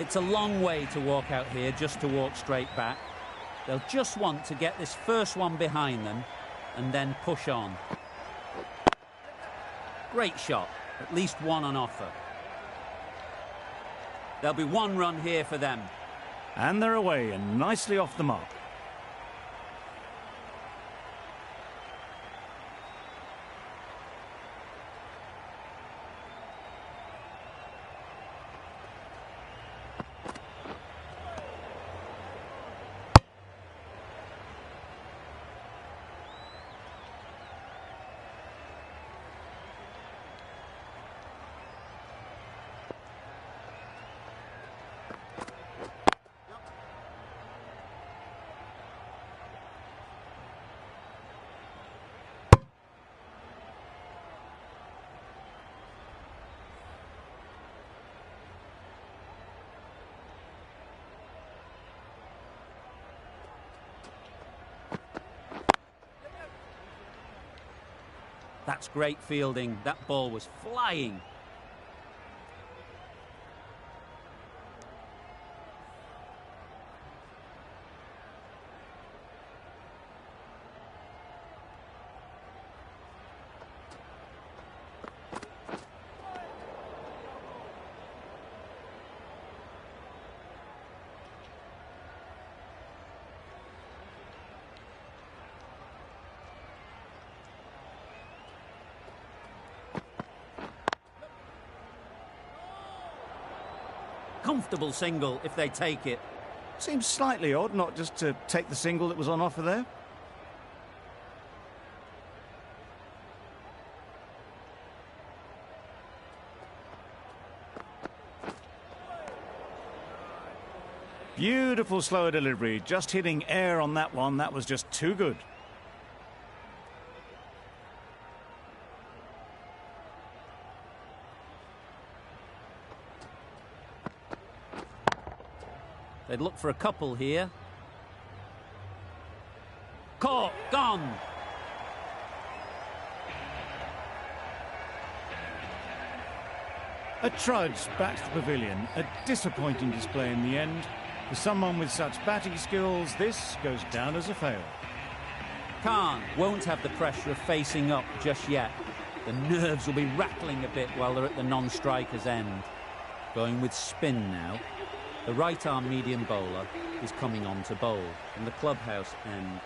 It's a long way to walk out here just to walk straight back. They'll just want to get this first one behind them and then push on. Great shot, at least one on offer. There'll be 1 run here for them. And they're away and nicely off the mark. That's great fielding. That ball was flying. Comfortable single if they take it. Seems slightly odd not just to take the single that was on offer there. Beautiful slower delivery, just hitting air on that one. That was just too good. They'd look for a couple here. Caught, gone. A trudge back to the pavilion. A disappointing display in the end. For someone with such batting skills, this goes down as a fail. Khan won't have the pressure of facing up just yet. The nerves will be rattling a bit while they're at the non-striker's end. Going with spin now. The right-arm medium bowler is coming on to bowl from the clubhouse end.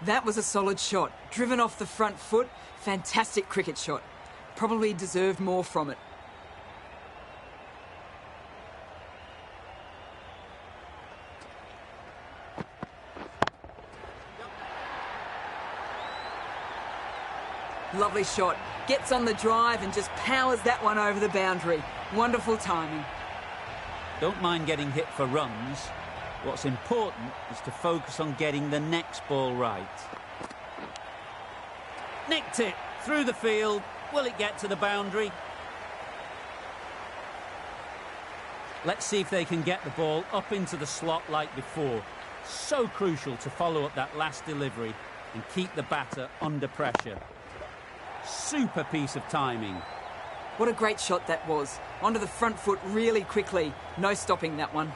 That was a solid shot. Driven off the front foot. Fantastic cricket shot. Probably deserved more from it. Lovely shot. Gets on the drive and just powers that one over the boundary. Wonderful timing. Don't mind getting hit for runs. What's important is to focus on getting the next ball right. Nicked it through the field. Will it get to the boundary? Let's see if they can get the ball up into the slot like before. So crucial to follow up that last delivery and keep the batter under pressure. Super piece of timing. What a great shot that was. Onto the front foot really quickly. No stopping that one.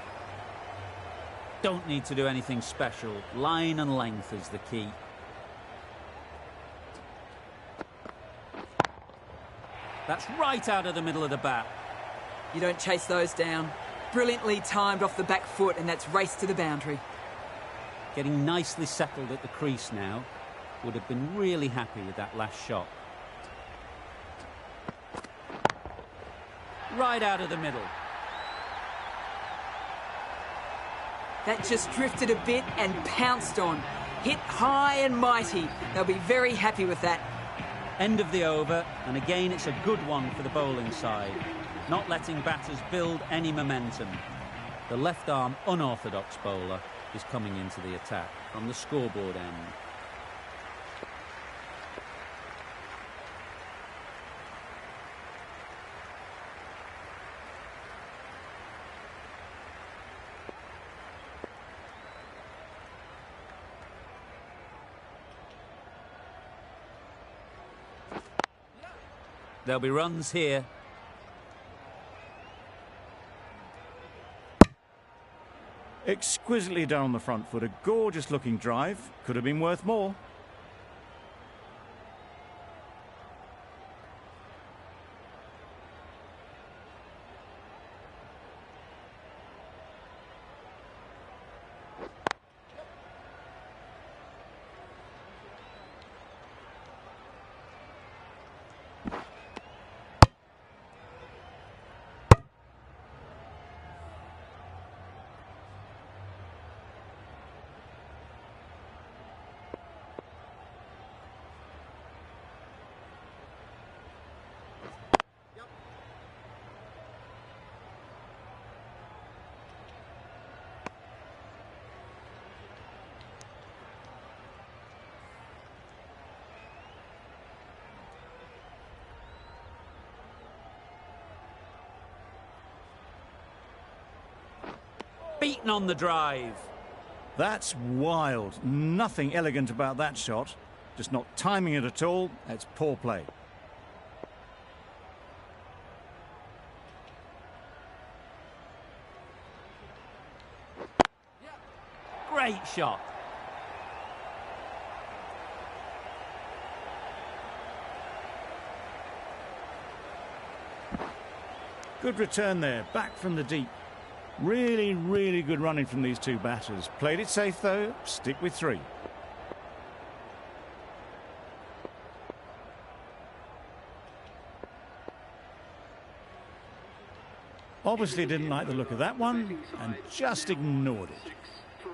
Don't need to do anything special. Line and length is the key. That's right out of the middle of the bat. You don't chase those down. Brilliantly timed off the back foot, and that's raced to the boundary. Getting nicely settled at the crease now. Would have been really happy with that last shot. Right out of the middle. That just drifted a bit and pounced on. Hit high and mighty. They'll be very happy with that. End of the over, and again it's a good one for the bowling side. Not letting batters build any momentum. The left-arm unorthodox bowler is coming into the attack from the scoreboard end. There'll be runs here. Exquisitely done on the front foot. A gorgeous looking drive. Could have been worth more. Beaten on the drive. That's wild. Nothing elegant about that shot. Just not timing it at all. It's poor play. Great shot. Good return there, back from the deep. Really, really good running from these two batters. Played it safe though, stick with 3. Obviously didn't like the look of that one and just ignored it.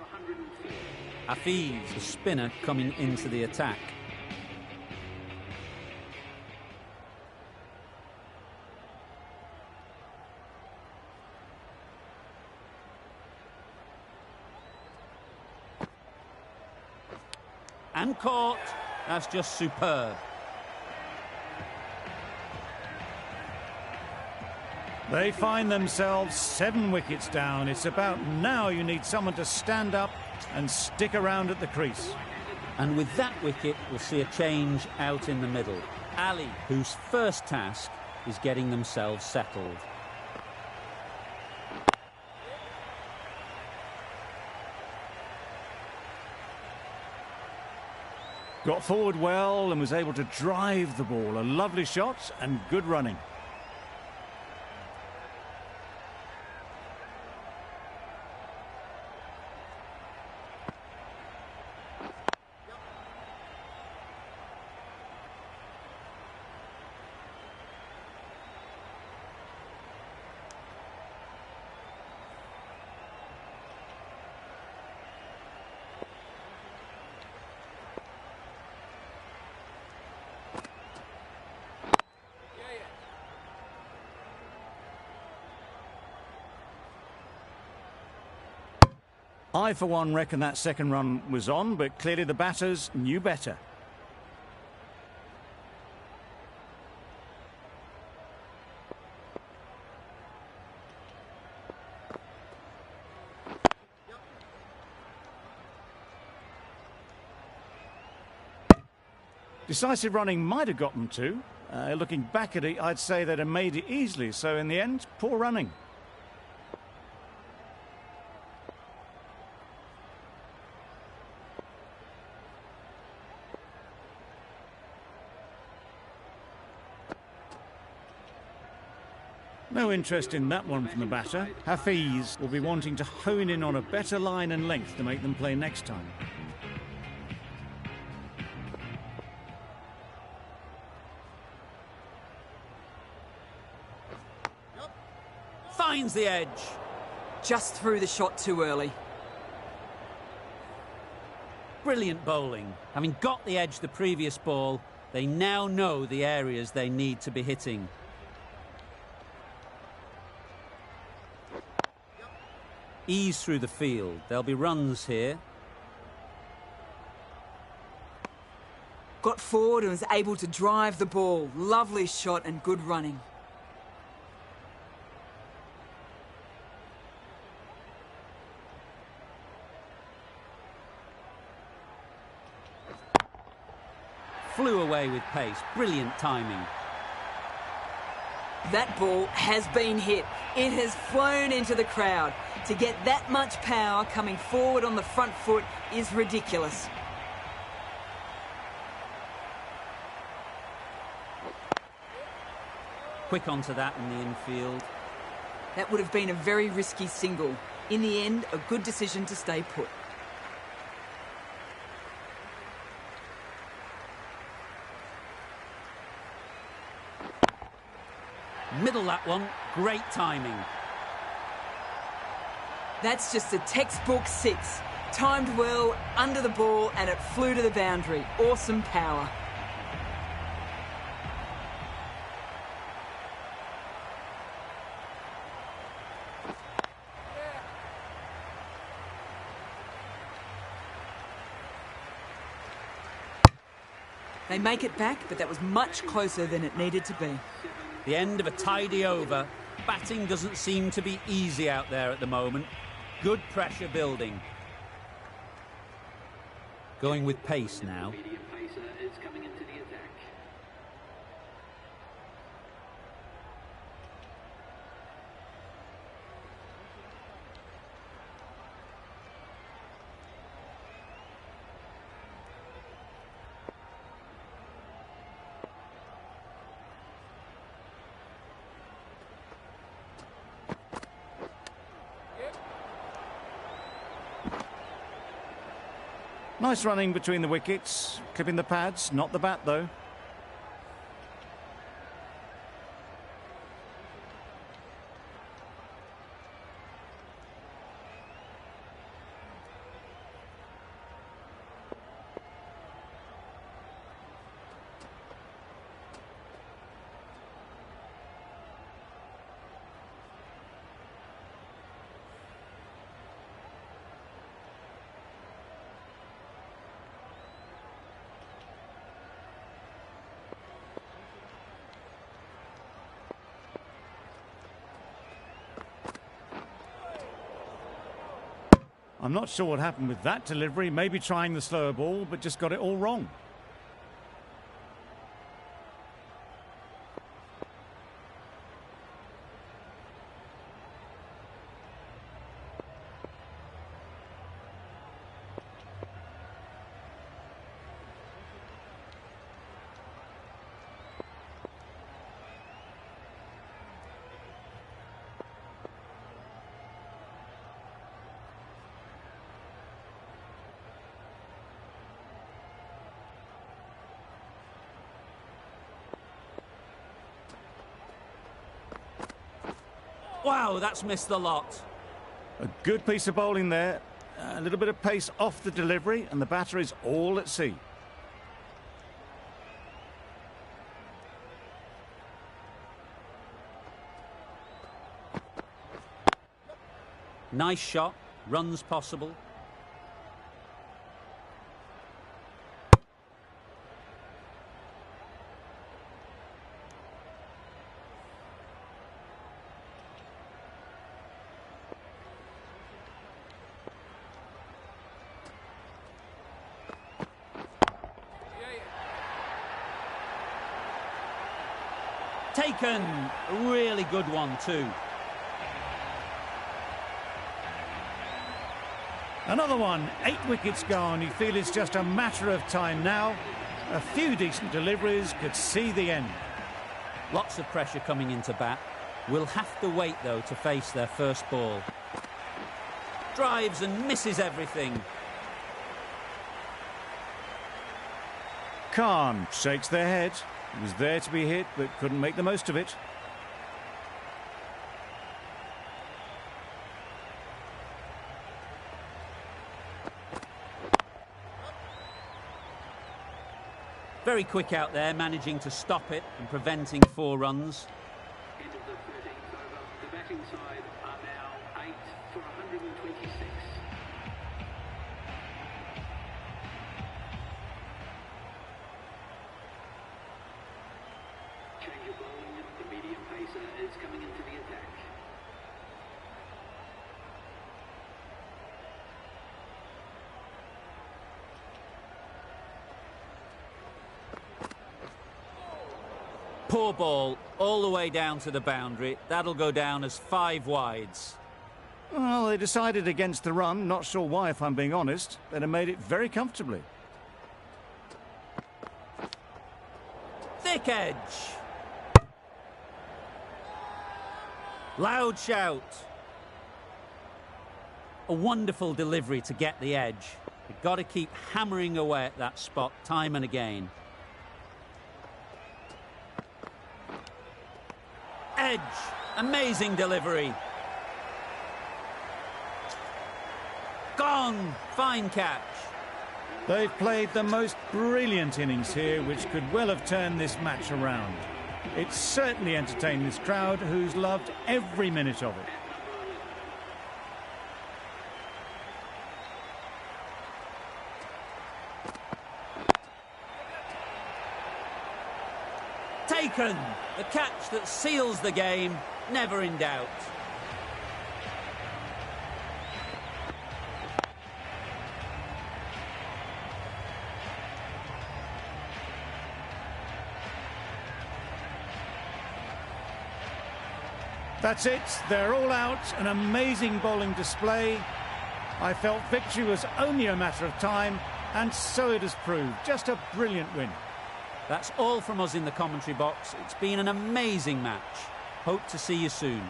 Hafiz, the spinner, coming into the attack. And caught. That's just superb. They find themselves 7 wickets down. It's about now you need someone to stand up and stick around at the crease. And with that wicket, we'll see a change out in the middle. Ali, whose first task is getting themselves settled. Got forward well and was able to drive the ball. A lovely shot and good running. I, for one, reckon that second run was on, but clearly the batters knew better. Decisive running might have got them to. Looking back at it, I'd say they'd have made it easily, so in the end, poor running. No interest in that one from the batter. Hafiz will be wanting to hone in on a better line and length to make them play next time. Finds the edge. Just threw the shot too early. Brilliant bowling. Having got the edge the previous ball, they now know the areas they need to be hitting. Ease through the field. There'll be runs here. Got forward and was able to drive the ball. Lovely shot and good running. Flew away with pace. Brilliant timing. That ball has been hit. It has flown into the crowd. To get that much power coming forward on the front foot is ridiculous. Quick onto that in the infield. That would have been a very risky single. In the end, a good decision to stay put. Middle that one. Great timing. That's just a textbook six. Timed well, under the ball, and it flew to the boundary. Awesome power. They make it back, but that was much closer than it needed to be. The end of a tidy over. Batting doesn't seem to be easy out there at the moment. Good pressure building. Going with pace now. Medium pacer is coming into the attack. Nice running between the wickets, clipping the pads, not the bat though. I'm not sure what happened with that delivery, maybe trying the slower ball, but just got it all wrong. Wow, that's missed the lot. A good piece of bowling there, a little bit of pace off the delivery, and the batter is all at sea. Nice shot, runs possible. Taken. A really good one too. Another one, 8 wickets gone. You feel it's just a matter of time now. A few decent deliveries could see the end. Lots of pressure coming into bat. Will have to wait though to face their first ball. Drives and misses everything. Khan shakes their head. He was there to be hit, but couldn't make the most of it. Very quick out there, managing to stop it and preventing 4 runs. End of the 13th over. The batting side are now 8 for 120. 26. Change of bowling. The medium pacer is coming into the attack. Poor ball, all the way down to the boundary. That'll go down as 5 wides. Well, they decided against the run. Not sure why, if I'm being honest. They'd have made it very comfortably. Thick edge. Loud shout. A wonderful delivery to get the edge. You've got to keep hammering away at that spot time and again. Edge. Amazing delivery. Gone. Fine catch. They've played the most brilliant innings here, which could well have turned this match around. It certainly entertained this crowd, who's loved every minute of it. Taken. The catch that seals the game, never in doubt. That's it. They're all out. An amazing bowling display. I felt victory was only a matter of time, and so it has proved. Just a brilliant win. That's all from us in the commentary box. It's been an amazing match. Hope to see you soon.